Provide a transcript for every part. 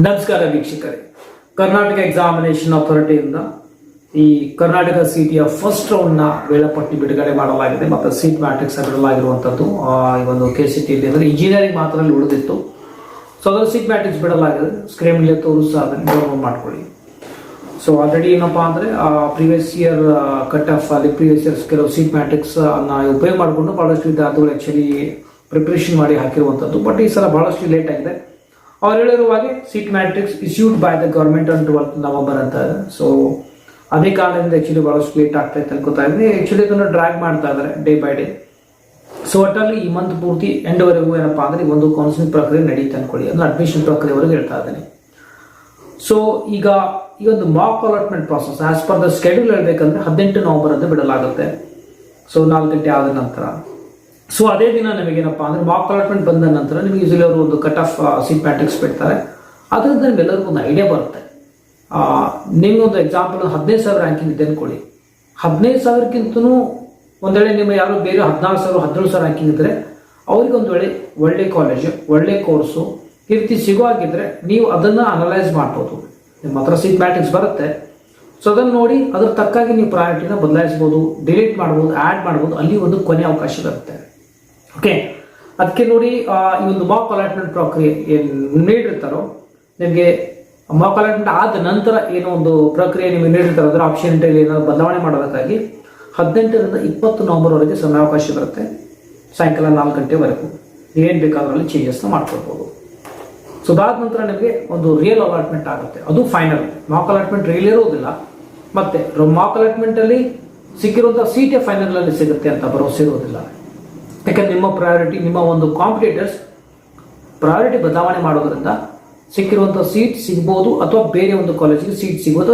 ನಮಸ್ಕಾರ ವೀಕ್ಷಕರೇ. ಕರ್ನಾಟಕ ಎಕ್ಸಾಮಿನೇಷನ್ ಅಥಾರಿಟಿಯಿಂದ ಈ ಕರ್ನಾಟಕ ಸಿಟಿಯ ಫಸ್ಟ್ ರೌಂಡ್ ನ ವೇಳಾಪಟ್ಟಿ ಬಿಡುಗಡೆ ಮಾಡಲಾಗಿದೆ ಮತ್ತು ಸೀಟ್ ಮ್ಯಾಟ್ರಿಕ್ಸ್ ಬಿಡಲಾಗಿರುವಂತದ್ದು ಈ ಒಂದು KCT ಅಂದ್ರೆ ಇಂಜಿನಿಯರಿಂಗ್ ಮಾತ್ರ ಉಳಿದಿತ್ತು. ಸೊ ಅದರ ಸೀಟ್ ಮ್ಯಾಟ್ರಿಕ್ಸ್ ಬಿಡಲಾಗಿದೆ. ಸ್ಕ್ರೀನ್ ಮೇಲೆ ತೋರಿಸ್ತಾ ಡೌನ್ಲೋಡ್ ಮಾಡ್ಕೊಳ್ಳಿ. ಸೊ ಆಲ್ರೆಡಿ ಏನಪ್ಪಾ ಅಂದ್ರೆ ಪ್ರೀವಿಯಸ್ ಇಯರ್ ಕಟ್ ಆಫ್ ಅಲ್ಲಿ ಪ್ರೀವಿಯಸ್ ಇಯರ್ಸ್ ಕೆಲವು ಸೀಟ್ ಮ್ಯಾಟ್ರಿಕ್ಸ್ ಅನ್ನ ಉಪಯೋಗ ಮಾಡಿಕೊಂಡು ಬಹಳಷ್ಟು ವಿದ್ಯಾರ್ಥಿಗಳು ಆಕ್ಚುಲಿ ಪ್ರಿಪರೇಷನ್ ಮಾಡಿ ಹಾಕಿರುವಂತದ್ದು. ಬಟ್ ಈ ಸಲ ಬಹಳಷ್ಟು ಲೇಟ್ ಆಗಿದೆ. ಅವ್ರು ಹೇಳಿರುವ ಹಾಗೆ seat matrix issued by the government on 12th November ಅಂತ ಇದೆ. ಸೊ ಅದೇ ಕಾರಣದಿಂದ ಆಕ್ಚುಲಿ ಬಹಳಷ್ಟು ಲೇಟ್ ಆಗ್ತಾ ಇತ್ತು ಅನ್ಕೋತಾ ಇದ್ದೀನಿ. ಆಕ್ಚುಲಿ ಇದನ್ನು ಡ್ರ್ಯಾಗ್ ಮಾಡ್ತಾ ಇದ್ದಾರೆ ಡೇ ಬೈ ಡೇ. ಸೊ ಒಟ್ಟಲ್ಲಿ ಈ ಮಂತ್ ಪೂರ್ತಿ ಎಂಡ್ ವರೆಗೂ ಏನಪ್ಪಾ ಅಂದ್ರೆ ಒಂದು ಕೌನ್ಸಿಲಿಂಗ್ ಪ್ರಕ್ರಿಯೆ ನಡೀತಾ ಅನ್ಕೊಳ್ಳಿ, ಅಂದ್ರೆ ಅಡ್ಮಿಷನ್ ಪ್ರಕ್ರಿಯೆವರೆಗೂ ಹೇಳ್ತಾ ಇದ್ದೀನಿ. ಸೊ ಈಗ ಈ ಒಂದು Mach allotment process as per the schedule ಹೇಳ್ಬೇಕಂದ್ರೆ 18 November ಅಂತ ಬಿಡಲಾಗುತ್ತೆ. ಸೊ 4 ಗಂಟೆ ಆದ ನಂತರ ಸೊ ಅದೇ ದಿನ ನಿಮಗೇನಪ್ಪಾ ಅಂದ್ರೆ ಮಾಕ್ ಅಲಾಟ್ಮೆಂಟ್ ಬಂದ ನಂತರ ನಿಮಗೆ ಯೂಸಲಿ ಅವರು ಒಂದು ಕಟ್ ಆಫ್ ಸೀಟ್ ಮ್ಯಾಟ್ರಿಕ್ಸ್ ಬಿಡ್ತಾರೆ. ಅದರಿಂದ ನಿಮ್ಗೆಲ್ಲರಿಗೂ ಒಂದು ಐಡಿಯಾ ಬರುತ್ತೆ. ನಿಮ್ಗೊಂದು ಎಕ್ಸಾಂಪಲ್ 15,000 ರ್ಯಾಂಕಿಂಗ್ ಇದೆ ಅನ್ಕೊಳ್ಳಿ. 15,000ಕ್ಕಿಂತನೂ ಒಂದ್ ವೇಳೆ ನಿಮ್ಮ ಯಾರು ಬೇರೆ 16,000 17,000 ರ್ಯಾಂಕಿಂಗ್ ಇದ್ರೆ ಅವ್ರಿಗೆ ಒಂದು ವೇಳೆ ಒಳ್ಳೆ ಕಾಲೇಜ್ ಒಳ್ಳೆ ಕೋರ್ಸು ಈ ರೀತಿ ಸಿಗುವಾಗಿದ್ರೆ ನೀವು ಅದನ್ನ ಅನಲೈಸ್ ಮಾಡ್ಬೋದು. ನಿಮ್ಮ ಹತ್ರ ಸೀಟ್ ಮ್ಯಾಟ್ರಿಕ್ಸ್ ಬರುತ್ತೆ. ಸೊ ಅದನ್ನು ನೋಡಿ ಅದ್ರ ತಕ್ಕಾಗಿ ನೀವು ಪ್ರಯಾರಿಟಿನ ಬದಲಾಯಿಸಬಹುದು, ಡಿಲೀಟ್ ಮಾಡ್ಬೋದು, ಆಡ್ ಮಾಡ್ಬೋದು. ಅಲ್ಲಿ ಒಂದು ಕೊನೆ ಅವಕಾಶ ಬರುತ್ತೆ. ಓಕೆ, ಅದಕ್ಕೆ ನೋಡಿ ಈ ಒಂದು ಮಾಕ್ ಅಲಾಟ್ಮೆಂಟ್ ಪ್ರಕ್ರಿಯೆ ಏನು ನೀಡಿರ್ತಾರೋ ನಿಮಗೆ ಮಾಕ್ ಅಲಾಟ್ಮೆಂಟ್ ಆದ ನಂತರ ಏನೋ ಒಂದು ಪ್ರಕ್ರಿಯೆ ನಿಮಗೆ ನೀಡಿರ್ತಾರೋ ಅದರ ಆಪ್ಷನ್ ಏನಾದ್ರು ಬದಲಾವಣೆ ಮಾಡೋದಕ್ಕಾಗಿ 18ರಿಂದ 20 November ವರೆಗೆ ಸಮಯಾವಕಾಶ ಬರುತ್ತೆ. ಸಾಯಂಕಾಲ 4 ಗಂಟೆವರೆಗೂ ಏನ್ ಬೇಕಾದ್ರಲ್ಲಿ ಚೇಂಜಸ್ನ ಮಾಡ್ಕೊಳ್ಬಹುದು. ಸೊ ಅದಾದ ನಂತರ ನಿಮಗೆ ಒಂದು ರಿಯಲ್ ಅಲಾಟ್ಮೆಂಟ್ ಆಗುತ್ತೆ. ಅದು ಫೈನಲ್. ಮಾಕ್ ಅಲಾಟ್ಮೆಂಟ್ ರಿಯಲ್ ಇರೋದಿಲ್ಲ. ಮತ್ತೆ ಮಾಕ್ ಅಲಾಟ್ಮೆಂಟ್ ಅಲ್ಲಿ ಸಿಕ್ಕಿರುವಂತಹ ಸೀಟೇ ಫೈನಲ್ ಅಲ್ಲಿ ಸಿಗುತ್ತೆ ಅಂತ ಭರವಸೆ ಇರೋದಿಲ್ಲ. ಯಾಕಂದ್ರೆ ನಿಮ್ಮ ಪ್ರಯಾರಿಟಿ, ನಿಮ್ಮ ಒಂದು ಕಾಂಪಿಟೇಟರ್ಸ್ ಪ್ರಯಾರಿಟಿ ಬದಲಾವಣೆ ಮಾಡೋದ್ರಿಂದ ಸಿಕ್ಕಿರುವಂತಹ ಸೀಟ್ ಸಿಗ್ಬೋದು ಅಥವಾ ಬೇರೆ ಒಂದು ಕಾಲೇಜಿಗೆ ಸೀಟ್ ಸಿಗ್ಬೋದು.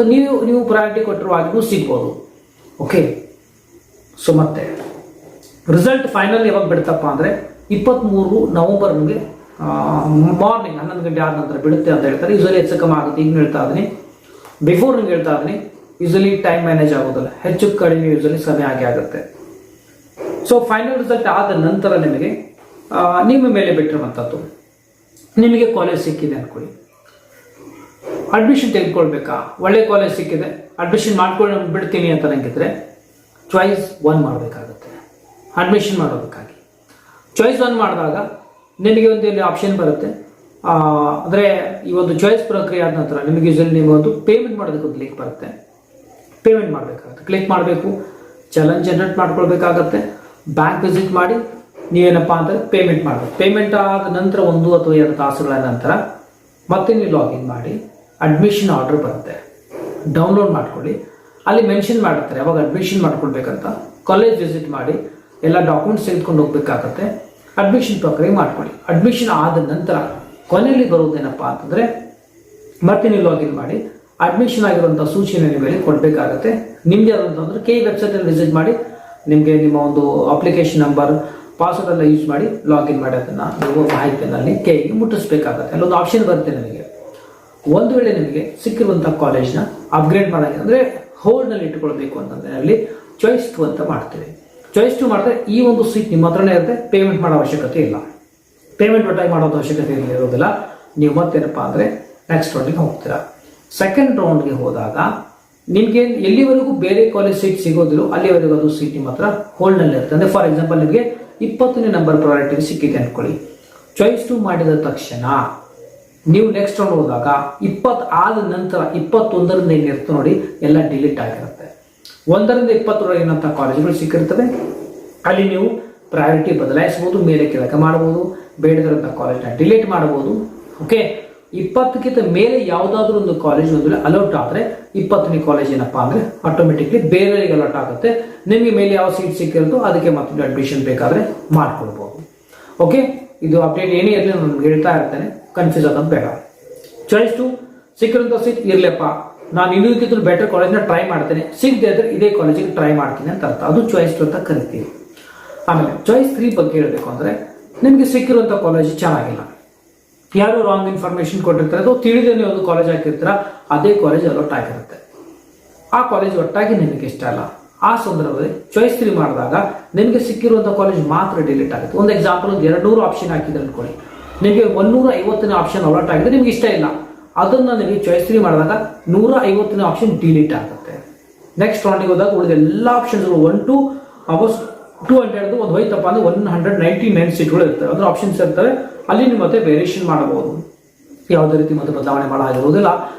ನೀವು ಪ್ರಯಾರಿಟಿ ಕೊಟ್ಟಿರುವಾಗೂ ಸಿಗ್ಬೋದು. ಓಕೆ, ಸೊ ಮತ್ತೆ ರಿಸಲ್ಟ್ ಫೈನಲ್ ಯಾವಾಗ ಬಿಡ್ತಪ್ಪ ಅಂದ್ರೆ 23 November ನಿಮಗೆ ಮಾರ್ನಿಂಗ್ 11 ಗಂಟೆ ಆದ ನಂತರ ಬಿಡುತ್ತೆ ಅಂತ ಹೇಳ್ತಾರೆ. ಯೂಸಲಿ ಹೆಚ್ಚು ಕಮ್ಮಿ ಆಗುತ್ತೆ. ಈಗ ಹೇಳ್ತಾ ಇದೀನಿ, ಬಿಫೋರ್ ನಿಮ್ಗೆ ಹೇಳ್ತಾ ಇದೀನಿ. ಯೂಸಲಿ ಟೈಮ್ ಮ್ಯಾನೇಜ್ ಆಗೋದಿಲ್ಲ, ಹೆಚ್ಚು ಕಡಿಮೆ ಯೂಸಲಿ ಸಮಯ ಆಗುತ್ತೆ. ಸೊ ಫೈನಲ್ ರಿಸಲ್ಟ್ ಆದ ನಂತರ ನಿಮಗೆ ನಿಮ್ಮ ಮೇಲೆ ಬಿಟ್ಟಿರುವಂಥದ್ದು ನಿಮಗೆ ಕಾಲೇಜ್ ಸಿಕ್ಕಿದೆ ಅನ್ಕೊಳ್ಳಿ. ಅಡ್ಮಿಷನ್ ತೆಗೆದುಕೊಳ್ಬೇಕಾ? ಒಳ್ಳೆ ಕಾಲೇಜ್ ಸಿಕ್ಕಿದೆ, ಅಡ್ಮಿಷನ್ ಮಾಡ್ಕೊಂಡು ಬಿಡ್ತೀನಿ ಅಂತ ನಂಗಿದ್ರೆ ಚಾಯ್ಸ್ 1 ಮಾಡಬೇಕಾಗುತ್ತೆ. ಅಡ್ಮಿಷನ್ ಮಾಡೋದಕ್ಕಾಗಿ ಚಾಯ್ಸ್ 1 ಮಾಡಿದಾಗ ನಿಮಗೆ ಒಂದು ಇಲ್ಲಿ ಆಪ್ಷನ್ ಬರುತ್ತೆ. ಅಂದರೆ ಈ ಒಂದು ಚಾಯ್ಸ್ ಪ್ರಕ್ರಿಯೆ ಆದ ನಂತರ ನಿಮಗೆ ಯೂಸಲಿ ನೀವು ಒಂದು ಪೇಮೆಂಟ್ ಮಾಡೋದಕ್ಕೆ ಒಂದು ಲಿಂಕ್ ಬರುತ್ತೆ. ಪೇಮೆಂಟ್ ಮಾಡಬೇಕಾಗುತ್ತೆ. ಕ್ಲಿಕ್ ಮಾಡಬೇಕು, ಚಾಲೆಂಜ್ ಜನರೇಟ್ ಮಾಡ್ಕೊಳ್ಬೇಕಾಗತ್ತೆ. ಬ್ಯಾಂಕ್ ವಿಸಿಟ್ ಮಾಡಿ ನೀವೇನಪ್ಪಾ ಅಂದರೆ ಪೇಮೆಂಟ್ ಮಾಡಬೇಕು. ಪೇಮೆಂಟ್ ಆದ ನಂತರ 1 ಅಥವಾ 2 ತಾಸುಗಳ ನಂತರ ಮತ್ತೆ ನೀವು ಲಾಗಿನ್ ಮಾಡಿ ಅಡ್ಮಿಷನ್ ಆರ್ಡರ್ ಬರುತ್ತೆ. ಡೌನ್ಲೋಡ್ ಮಾಡ್ಕೊಳ್ಳಿ. ಅಲ್ಲಿ ಮೆನ್ಷನ್ ಮಾಡಿರ್ತಾರೆ ಯಾವಾಗ ಅಡ್ಮಿಷನ್ ಮಾಡ್ಕೊಳ್ಬೇಕಂತ. ಕಾಲೇಜ್ ವಿಸಿಟ್ ಮಾಡಿ ಎಲ್ಲ ಡಾಕ್ಯುಮೆಂಟ್ಸ್ ತೆಗೆದುಕೊಂಡು ಹೋಗ್ಬೇಕಾಗತ್ತೆ. ಅಡ್ಮಿಷನ್ ಪ್ರಕ್ರಿಯೆ ಮಾಡ್ಕೊಳ್ಳಿ. ಅಡ್ಮಿಷನ್ ಆದ ನಂತರ ಕೊನೆಯಲ್ಲಿ ಬರುವುದೇನಪ್ಪಾ ಅಂತಂದ್ರೆ ಮತ್ತೆ ನೀವು ಲಾಗಿನ್ ಮಾಡಿ ಅಡ್ಮಿಷನ್ ಆಗಿರುವಂತಹ ಸೂಚನೆ ಮೇಲೆ ಕೊಡಬೇಕಾಗತ್ತೆ. ನಿಮ್ಗೆ ಯಾವ್ದಂತಂದ್ರೆ KE ವೆಬ್ಸೈಟ್ ಅಲ್ಲಿ ವಿಸಿಟ್ ಮಾಡಿ ನಿಮಗೆ ನಿಮ್ಮ ಒಂದು ಅಪ್ಲಿಕೇಶನ್ ನಂಬರ್ ಪಾಸ್ವರ್ಡ್ ಎಲ್ಲ ಯೂಸ್ ಮಾಡಿ ಲಾಗಿನ್ ಮಾಡಿ ಅದನ್ನ ನೀವು ಮಾಹಿತಿಯಲ್ಲಿ KEಗೆ ಮುಟ್ಟಿಸ್ಬೇಕಾಗತ್ತೆ. ಅಲ್ಲೊಂದು ಆಪ್ಷನ್ ಬರುತ್ತೆ ನಿಮಗೆ. ಒಂದು ವೇಳೆ ನಿಮಗೆ ಸಿಕ್ಕಿರುವಂತಹ ಕಾಲೇಜ್ನ ಅಪ್ಗ್ರೇಡ್ ಮಾಡೋಕೆ ಅಂದ್ರೆ ಹೋಲ್ಡ್ ನಲ್ಲಿ ಇಟ್ಕೊಳ್ಬೇಕು ಅಂತಂದ್ರೆ ಅಲ್ಲಿ ಚಾಯ್ಸ್ 2 ಅಂತ ಮಾಡ್ತೀವಿ. ಚಾಯ್ಸ್ 2 ಮಾಡಿದ್ರೆ ಈ ಒಂದು ಸೀಟ್ ನಿಮ್ಮ ಹತ್ರನೇ ಇರುತ್ತೆ. ಪೇಮೆಂಟ್ ಮಾಡೋ ಅವಶ್ಯಕತೆ ಇಲ್ಲ. ಪೇಮೆಂಟ್ ಒಟ್ಟಾಗಿ ಮಾಡೋದು ಅವಶ್ಯಕತೆ ಇರೋದಿಲ್ಲ. ನೀವು ಮತ್ತೇನಪ್ಪಾ ಅಂದ್ರೆ ನೆಕ್ಸ್ಟ್ ರೌಂಡ್ಗೆ ಹೋಗ್ತೀರಾ. ಸೆಕೆಂಡ್ ರೌಂಡ್ಗೆ ಹೋದಾಗ ನಿಮ್ಗೆ ಎಲ್ಲಿವರೆಗೂ ಬೇರೆ ಕಾಲೇಜ್ ಸೀಟ್ ಸಿಗೋದಿಲ್ಲ ಅಲ್ಲಿವರೆಗೂ ಅದು ಸೀಟ್ ನಿಮ್ಮ ಹತ್ರ ಹೋಲ್ಡ್ ನಲ್ಲಿ ಇರುತ್ತೆ. ಅಂದ್ರೆ ಫಾರ್ ಎಕ್ಸಾಂಪಲ್ ನಿಮಗೆ 20ನೇ ನಂಬರ್ ಪ್ರಯಾರಿಟಿ ಸಿಕ್ಕಿದೆ ಅನ್ಕೊಳ್ಳಿ. ಚಾಯ್ಸ್ 2 ಮಾಡಿದ ತಕ್ಷಣ ನೀವು ನೆಕ್ಸ್ಟ್ ರೌಂಡ್ ಹೋದಾಗ 20 ಆದ ನಂತರ 21ರಿಂದ ಏನಿರುತ್ತೆ ನೋಡಿ ಎಲ್ಲ ಡಿಲೀಟ್ ಆಗಿರುತ್ತೆ. 1ರಿಂದ 20 ಏನಂತ ಕಾಲೇಜುಗಳು ಸಿಕ್ಕಿರ್ತವೆ. ಅಲ್ಲಿ ನೀವು ಪ್ರಯಾರಿಟಿ ಬದಲಾಯಿಸಬಹುದು, ಮೇಲೆ ಕೆಳಗೆ ಮಾಡಬಹುದು, ಬೇಡದಿರುವಂತಹ ಕಾಲೇಜ್ನ ಡಿಲೀಟ್ ಮಾಡಬಹುದು. ಓಕೆ, 20ಕ್ಕಿಂತ ಮೇಲೆ ಯಾವುದಾದ್ರೂ ಒಂದು ಕಾಲೇಜ್ ಒಂದು ಅಲೌಟ್ ಆದ್ರೆ 20ನೇ ಕಾಲೇಜ್ ಏನಪ್ಪಾ ಅಂದ್ರೆ ಆಟೋಮೆಟಿಕ್ಲಿ ಬೇರೆಯವರಿಗೆ ಅಲೌಟ್ ಆಗುತ್ತೆ. ನಿಮಗೆ ಮೇಲೆ ಯಾವ ಸೀಟ್ ಸಿಕ್ಕಿರುತ್ತೋ ಅದಕ್ಕೆ ಮತ್ತೆ ಅಡ್ಮಿಷನ್ ಬೇಕಾದ್ರೆ ಮಾಡ್ಕೊಳ್ಬಹುದು. ಓಕೆ, ಇದು ಅಪ್ಡೇಟ್ ಏನೇ ಇರಲಿ ನಾನು ಹೇಳ್ತಾ ಇರ್ತೇನೆ, ಕನ್ಫ್ಯೂಸ್ ಆಗೋದು ಬೇಡ. ಚಾಯ್ಸ್ 2 ಸಿಕ್ಕಿರುವಂತಹ ಸೀಟ್ ಇರ್ಲಪ್ಪ, ನಾನು ಇನ್ನೂಕ್ಕಿಂತ ಬೆಟರ್ ಕಾಲೇಜ್ನ ಟ್ರೈ ಮಾಡ್ತೇನೆ, ಸಿಗದೆ ಇದ್ರೆ ಇದೇ ಕಾಲೇಜಿಗೆ ಟ್ರೈ ಮಾಡ್ತೀನಿ ಅಂತ ಅರ್ಥ. ಅದು ಚಾಯ್ಸ್ 2 ಅಂತ ಕರಿತೀವಿ. ಆಮೇಲೆ ಚಾಯ್ಸ್ 3 ಬಗ್ಗೆ ಹೇಳಬೇಕು ಅಂದ್ರೆ ನಿಮಗೆ ಸಿಕ್ಕಿರುವಂತ ಕಾಲೇಜ್ ಚೆನ್ನಾಗಿಲ್ಲ, ಯಾರು ರಾಂಗ್ ಇನ್ಫಾರ್ಮೇಶನ್ ಕೊಟ್ಟಿರ್ತಾರೆ ಅಥವಾ ತಿಳಿದೇ ನೀವು ಒಂದು ಕಾಲೇಜ್ ಹಾಕಿರ್ತೀರ, ಅದೇ ಕಾಲೇಜ್ ಅಲೌಟ್ ಆಗಿರುತ್ತೆ. ಆ ಕಾಲೇಜ್ ಒಟ್ಟಾಗಿ ನಿಮಗೆ ಇಷ್ಟ ಅಲ್ಲ. ಆ ಸಂದರ್ಭದಲ್ಲಿ ಚಾಯ್ಸ್ 3 ಮಾಡಿದಾಗ ನಿಮಗೆ ಸಿಕ್ಕಿರುವಂತಹ ಕಾಲೇಜ್ ಮಾತ್ರ ಡಿಲೀಟ್ ಆಗುತ್ತೆ. ಒಂದು ಎಕ್ಸಾಂಪಲ್ 200 ಆಪ್ಷನ್ ಹಾಕಿದ್ರೆ ಅನ್ಕೊಳ್ಳಿ, ನಿಮಗೆ 150ನೇ ಆಪ್ಷನ್ ಅಲೌಟ್ ಆಗಿದೆ, ನಿಮ್ಗೆ ಇಷ್ಟ ಇಲ್ಲ. ಅದನ್ನ ನಿಮಗೆ ಚಾಯ್ಸ್ 3 ಮಾಡಿದಾಗ 150ನೇ ಆಪ್ಷನ್ ಡಿಲೀಟ್ ಆಗುತ್ತೆ. ನೆಕ್ಸ್ಟ್ ರೌಂಡಿಗೆ ಹೋದಾಗ ಉಳಿದ ಎಲ್ಲ ಆಪ್ಷನ್ಸ್ಗಳು 1 to almost 200 ಒಂದು ಹೋಯ್ತಪ್ಪ ಅಂದ್ರೆ 199 ಸೀಟ್ಗಳು ಇರ್ತವೆ, ಅಂದ್ರೆ ಆಪ್ಷನ್ಸ್ ಇರ್ತವೆ. ಅಲ್ಲಿ ನೀವು ಮತ್ತೆ ವೇರಿಯೇಷನ್ ಮಾಡಬಹುದು, ಯಾವುದೇ ರೀತಿ ಮತ್ತೆ ಬದಲಾವಣೆ ಮಾಡೋದಿರೋದಿಲ್ಲ.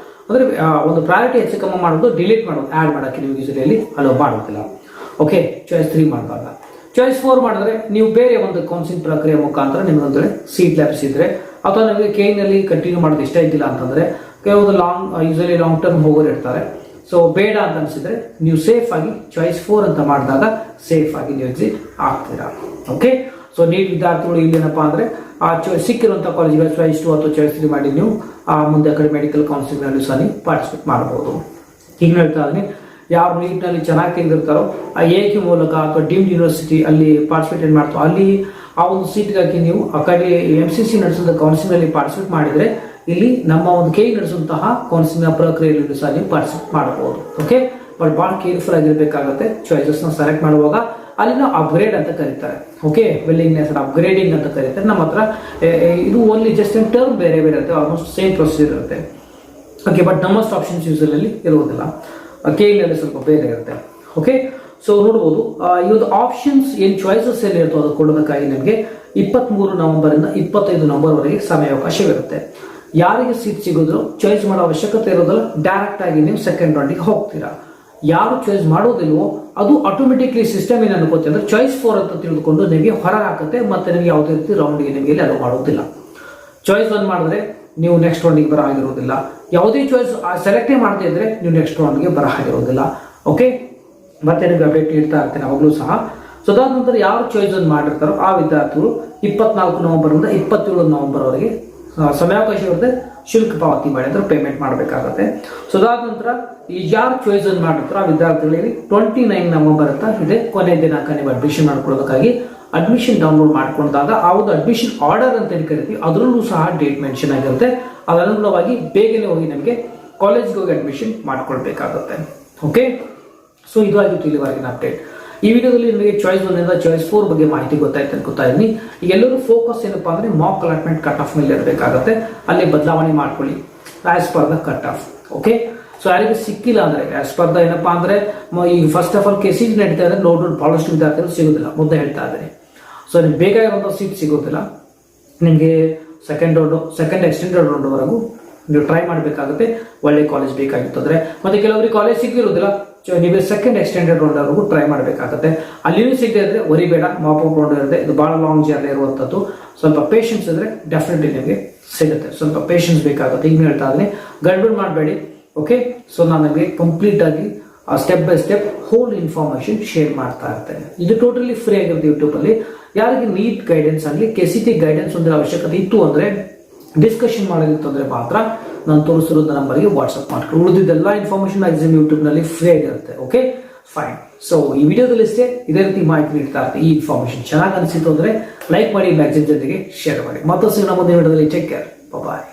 ಅಂದ್ರೆ ಒಂದು ಪ್ರಯಾರಿಟಿ ಹೆಚ್ಚು ಕಮ್ಮಿ ಮಾಡೋದು, ಡಿಲೀಟ್ ಮಾಡೋದು, ಆ್ಯಡ್ ಮಾಡೋಕ್ಕೆ ನೀವು ಯೂಸಲಿ ಅಲೋ ಮಾಡೋದಿಲ್ಲ. ಓಕೆ, ಚಾಯ್ಸ್ 3 ಮಾಡಿದಾಗ. ಚಾಯ್ಸ್ 4 ಮಾಡಿದ್ರೆ ನೀವು ಬೇರೆ ಒಂದು ಕೌನ್ಸಿಲಿಂಗ್ ಪ್ರಕ್ರಿಯೆ ಮುಖಾಂತರ ನಿಮ್ಗೊಂದು ಸೀಟ್ ಲಭಿಸಿದ್ರೆ, ಅಥವಾ ನಿಮಗೆ KEನಲ್ಲಿ ಕಂಟಿನ್ಯೂ ಮಾಡೋದು ಇಷ್ಟ ಇದ್ದಿಲ್ಲ ಅಂತಂದ್ರೆ, ಕೆಲವೊಂದು ಯೂಸಲಿ ಲಾಂಗ್ ಟರ್ಮ್ ಹೋಗೋರು ಇರ್ತಾರೆ. ಸೊ ಬೇಡ ಅಂತ ಅನಿಸಿದ್ರೆ ನೀವು ಸೇಫ್ ಆಗಿ ಚಾಯ್ಸ್ 4 ಅಂತ ಮಾಡಿದಾಗ ಸೇಫ್ ಆಗಿ ನೀವು ಎಕ್ಸಿಟ್ ಆಗ್ತೀರಾ. ಓಕೆ, ಸೊ ನೀಟ್ ವಿದ್ಯಾರ್ಥಿಗಳು ಇಲ್ಲೇನಪ್ಪ ಅಂದ್ರೆ ಆ ಸಿಕ್ಕಿರುವಂಥ ಕಾಲೇಜ್ಗಳು ಚಾಯ್ಸ್ 2 ಅಥವಾ ಚಾಯ್ಸ್ 3 ಮಾಡಿ ನೀವು ಮುಂದೆ ಆ ಕಡೆ ಮೆಡಿಕಲ್ ಕೌನ್ಸಿಲಿಂಗ್ನಲ್ಲಿ ಸಹ ನೀವು ಪಾರ್ಟಿಸಿಪೇಟ್ ಮಾಡಬಹುದು. ಈಗ ಹೇಳ್ತಾ ಇದ್ದೀನಿ, ಯಾರು ನೀಟ್ನಲ್ಲಿ ಚೆನ್ನಾಗಿ ತೆಗೆದಿರ್ತಾರೋ ಆ AQ ಮೂಲಕ ಅಥವಾ ಡೀಮ್ಡ್ ಯೂನಿವರ್ಸಿಟಿ ಅಲ್ಲಿ ಪಾರ್ಟಿಸಿಪೇಟ್ ಮಾಡ್ತಾರೋ, ಅಲ್ಲಿ ಆ ಒಂದು ಸೀಟ್ಗಾಗಿ ನೀವು ಆ ಕಡೆ MCC ನಡೆಸಿದ ಕೌನ್ಸಿಲಿಂಗ್ನಲ್ಲಿ ಪಾರ್ಟಿಸಿಪೇಟ್ ಮಾಡಿದರೆ ಇಲ್ಲಿ ನಮ್ಮ ಒಂದು KE ನಡೆಸುವಂತಹ ಕೌನ್ಸಿಲಿಂಗ್ ಪ್ರಕ್ರಿಯೆಯಲ್ಲಿ ಸಹ ನೀವು ಪಾರ್ಟಿಸಿಪೇಟ್ ಮಾಡಬಹುದು. ಓಕೆ, ಬಟ್ ಭಾಳ ಕೇರ್ಫುಲ್ ಆಗಿರಬೇಕಾಗುತ್ತೆ. ಚಾಯ್ಸಸ್ನ ಸೆಲೆಕ್ಟ್ ಮಾಡುವಾಗ ಅಲ್ಲಿನ ಅಪ್ಗ್ರೇಡ್ ಅಂತ ಕರೀತಾರೆ. ಓಕೆ, ವಿಲ್ಲಿಂಗ್ನೆಸ್ ಅಪ್ಗ್ರೇಡಿಂಗ್ ಅಂತ ಕರೀತಾರೆ. ನಮ್ಮ ಹತ್ರ ಇದು ಓನ್ಲಿ ಜಸ್ಟ್ ಟರ್ಮ್ ಬೇರೆ ಬೇರೆ ಇರುತ್ತೆ, ಆಲ್ಮೋಸ್ಟ್ ಸೇಮ್ ಪ್ರೊಸೀಜರ್ ಇರುತ್ತೆ. ಓಕೆ, ಬಟ್ ನಮ್ಮಷ್ಟು ಆಪ್ಷನ್ಸ್ ಯೂಸಲ್ಲಿ ಇರುವುದಿಲ್ಲ, KEನಲ್ಲಿ ಸ್ವಲ್ಪ ಬೇರೆ ಇರುತ್ತೆ. ಓಕೆ, ಸೊ ನೋಡ್ಬೋದು ಈ ಒಂದು ಆಪ್ಷನ್ಸ್ ಏನು ಚಾಯ್ಸಸ್ ಎಲ್ಲಿ ಇರ್ತೋ ಅದು ಕೊಡೋದಕ್ಕಾಗಿ ನಿಮಗೆ 23 ನವೆಂಬರಿಂದ 25 ನವೆಂಬರ್ವರೆಗೆ ಸಮಯಾವಕಾಶವಿರುತ್ತೆ. ಯಾರಿಗೆ ಸೀಟ್ ಸಿಗೋದ್ರು ಚಾಯ್ಸ್ ಮಾಡೋ ಅವಶ್ಯಕತೆ ಇರೋದಿಲ್ಲ, ಡೈರೆಕ್ಟ್ ಆಗಿ ನೀವು ಸೆಕೆಂಡ್ ರೌಂಡಿಗೆ ಹೋಗ್ತೀರಾ. ಯಾರು ಚಾಯ್ಸ್ ಮಾಡೋದಿಲ್ವೋ ಅದು ಆಟೋಮೆಟಿಕ್ಲಿ ಸಿಸ್ಟಮ್ ಏನು ಅನ್ಕೋತಿ ಅಂದ್ರೆ ಚಾಯ್ಸ್ 4 ಅಂತ ತಿಳಿದುಕೊಂಡು ನಿಮಗೆ ಹೊರ ಹಾಕುತ್ತೆ, ಮತ್ತೆ ನಿಮಗೆ ಯಾವುದೇ ರೀತಿ ರೌಂಡ್ಗೆ ನಿಮಗೆ ಅಲೋ ಮಾಡೋದಿಲ್ಲ. ಚಾಯ್ಸ್ 1 ಮಾಡಿದ್ರೆ ನೀವು ನೆಕ್ಸ್ಟ್ ರೌಂಡಿಗೆ ಬರ ಆಗಿರೋದಿಲ್ಲ, ಯಾವುದೇ ಚಾಯ್ಸ್ ಸೆಲೆಕ್ಟೇ ಮಾಡ್ತಾ ಇದ್ರೆ ನೀವು ನೆಕ್ಸ್ಟ್ ರೌಂಡ್ಗೆ ಬರ ಆಗಿರೋದಿಲ್ಲ. ಓಕೆ, ಮತ್ತೆ ನಿಮಗೆ ಅಪ್ಡೇಟ್ ನೀಡ್ತಾ ಇರ್ತೀನಿ ಅವಾಗಲೂ ಸಹ. ಸೊ ಅದಾದ ನಂತರ ಯಾರು ಚಾಯ್ಸ್ 1 ಮಾಡಿರ್ತಾರೋ ಆ ವಿದ್ಯಾರ್ಥಿಗಳು 24 ನವೆಂಬರ್ನಿಂದ 27 ನವೆಂಬರ್ವರೆಗೆ ಸಮಯಾವಕಾಶ ಇರುತ್ತೆ, ಶುಲ್ಕ ಪಾವತಿ ಮಾಡಿ ಅಂದ್ರೆ ಪೇಮೆಂಟ್ ಮಾಡಬೇಕಾಗುತ್ತೆ. ಸೊ ಅದಾದ ನಂತರ ಈ ಯಾರು ಚಾಯ್ಸ್ 1 ಮಾಡಿರ್ತಾರೋ ಆ ವಿದ್ಯಾರ್ಥಿಗಳಿಗೆ 29 ನವೆಂಬರ್ ಅಂತ ಇದೆ ಕೊನೆ ದಿನಾಂಕ ನೀವು ಅಡ್ಮಿಷನ್ ಮಾಡ್ಕೊಳ್ಳೋದಕ್ಕಾಗಿ. ಅಡ್ಮಿಷನ್ ಡೌನ್ಲೋಡ್ ಮಾಡ್ಕೊಂಡಾಗ ಆ ಒಂದು ಅಡ್ಮಿಷನ್ ಆರ್ಡರ್ ಅಂತ ಕರಿತೀವಿ, ಅದರಲ್ಲೂ ಸಹ ಡೇಟ್ ಮೆನ್ಷನ್ ಆಗಿರುತ್ತೆ. ಅದನುಗುಣವಾಗಿ ಬೇಗನೆ ಹೋಗಿ ನಮಗೆ ಕಾಲೇಜ್ಗೆ ಹೋಗಿ ಅಡ್ಮಿಷನ್ ಮಾಡ್ಕೊಳ್ಬೇಕಾಗುತ್ತೆ. ಓಕೆ, ಸೊ ಇದು ಆಗಿತ್ತು ಇಲ್ಲಿವರೆಗಿನ ಅಪ್ಡೇಟ್. ಈ ವಿಡಿಯೋದಲ್ಲಿ ನಿಮಗೆ ಚಾಯ್ಸ್ 1 ಇಂದ ಚಾಯ್ಸ್ 4 ಬಗ್ಗೆ ಮಾಹಿತಿ ಗೊತ್ತಾಯ್ತು ಅನ್ಕೋತಾ ಇದ್ದೀನಿ. ಈಗ ಎಲ್ಲರೂ ಫೋಕಸ್ ಏನಪ್ಪಾ ಅಂದ್ರೆ ಮಾಕ್ ಅಲಾಟ್ಮೆಂಟ್ ಕಟ್ ಆಫ್ ಮೇಲೆ ಇರಬೇಕಾಗುತ್ತೆ, ಅಲ್ಲಿ ಬದಲಾವಣೆ ಮಾಡ್ಕೊಳ್ಳಿ as per the cut off. Okay, so ಯಾರಿಗೆ ಸಿಕ್ಕಿಲ್ಲ ಅಂದ್ರೆ ಆಸ್ ಪರ್ ದ ಏನಪ್ಪಾ ಅಂದ್ರೆ ಈ ಫಸ್ಟ್ ಆಫ್ ಆಲ್ KCET ನಡೀತಾ ಇದ್ರೆ ನೋಡ್ಕೊಂಡು ಬಹಳಷ್ಟು ವಿದ್ಯಾರ್ಥಿಗಳು ಸಿಗೋದಿಲ್ಲ, ಮುದ್ದೆ ಹೇಳ್ತಾ ಇದ್ದಾರೆ. ಸೊ ನಿಮ್ಗೆ ಬೇಕಾಗಿರುವಂಥ ಸೀಟ್ ಸಿಗೋದಿಲ್ಲ, ನಿಮಗೆ ಸೆಕೆಂಡ್ ಎಕ್ಸ್ಟೆಂಡೆಡ್ ರೌಂಡ್ವರೆಗೂ ನೀವು ಟ್ರೈ ಮಾಡಬೇಕಾಗುತ್ತೆ. ಒಳ್ಳೆ ಕಾಲೇಜ್ ಬೇಕಾಗಿತ್ತಂದ್ರೆ, ಮತ್ತೆ ಕೆಲವರಿಗೆ ಕಾಲೇಜ್ ಸಿಕ್ಕಿರೋದಿಲ್ಲ, ನೀವು ಸೆಕೆಂಡ್ ಎಕ್ಸ್ಟೆಂಡೆಡ್ ರೌಂಡ್ವರೆಗೂ ಟ್ರೈ ಮಾಡಬೇಕಾಗುತ್ತೆ. ಅಲ್ಲಿಯೂ ಸಿಗದೆ ಇದ್ರೆ ವರಿಬೇಡ, ಮಾಪ್ ಅಪ್ ರೌಂಡ್ ಇರುತ್ತೆ, ಇದು ಬಹಳ ಲಾಂಗ್ ಜರ್ನಿ ಇರುವಂಥದ್ದು. ಸ್ವಲ್ಪ ಪೇಷನ್ಸ್ ಇದ್ರೆ ಡೆಫಿನೆಟ್ಲಿ ನಿಮಗೆ ಸಿಗುತ್ತೆ, ಸ್ವಲ್ಪ ಪೇಷನ್ಸ್ ಬೇಕಾಗುತ್ತೆ. ಈಗ ಹೇಳ್ತಾ ಇದ್ದೀನಿ, ಗಡ್ಬಡ್ ಮಾಡಬೇಡಿ. ಓಕೆ, ಸೊ ನಾನು ನಿಮಗೆ ಕಂಪ್ಲೀಟ್ ಆಗಿ step by step whole information share ಮಾಡ್ತಾ ಇರ್ತೇನೆ. ಇದು ಟೋಟಲಿ ಫ್ರೀ ಆಗಿರುತ್ತೆ ಯೂಟ್ಯೂಬಲ್ಲಿ. ಯಾರಿಗೆ ನೀಟ್ ಗೈಡೆನ್ಸ್ ಆಗಲಿ KCET ಗೈಡೆನ್ಸ್ ಒಂದರ ಅವಶ್ಯಕತೆ ಇತ್ತು ಅಂದ್ರೆ ಡಿಸ್ಕಷನ್ ಮಾಡೋದಿತ್ತು ಅಂದ್ರೆ ಮಾತ್ರ ನಾನು ತೋರಿಸಿರೋದು ನಂಬರ್ಗೆ ವಾಟ್ಸ್ಆಪ್ ಮಾಡ್ಕೊಂಡು, ಉಳಿದಿದ್ದೆಲ್ಲ ಇನ್ಫಾರ್ಮೇಶನ್ ಮ್ಯಾಕ್ಸಿಮಮ್ ಯೂಟ್ಯೂಬ್ನಲ್ಲಿ ಫ್ರೀ ಆಗಿರುತ್ತೆ. Okay, fine. ಸೊ ಈ ವಿಡಿಯೋದಲ್ಲಿ ಇಷ್ಟೇ, ಇದೇ ರೀತಿ ಮಾಹಿತಿ ನೀಡ್ತಾ ಇರ್ತೀನಿ. ಈ ಇನ್ಫಾರ್ಮೇಶನ್ ಚೆನ್ನಾಗಿ ಅನಿಸಿತು ಅಂದ್ರೆ ಲೈಕ್ ಮಾಡಿ, ಮ್ಯಾಕ್ಸಿಮಮ್ ಜೊತೆಗೆ ಶೇರ್ ಮಾಡಿ. ಮತ್ತಷ್ಟು ನಮ್ಮ ಮುಂದಿನ ವಿಡಿಯೋದಲ್ಲಿ. ಟೇಕ್ ಕೇರ್, ಬಾಯ್.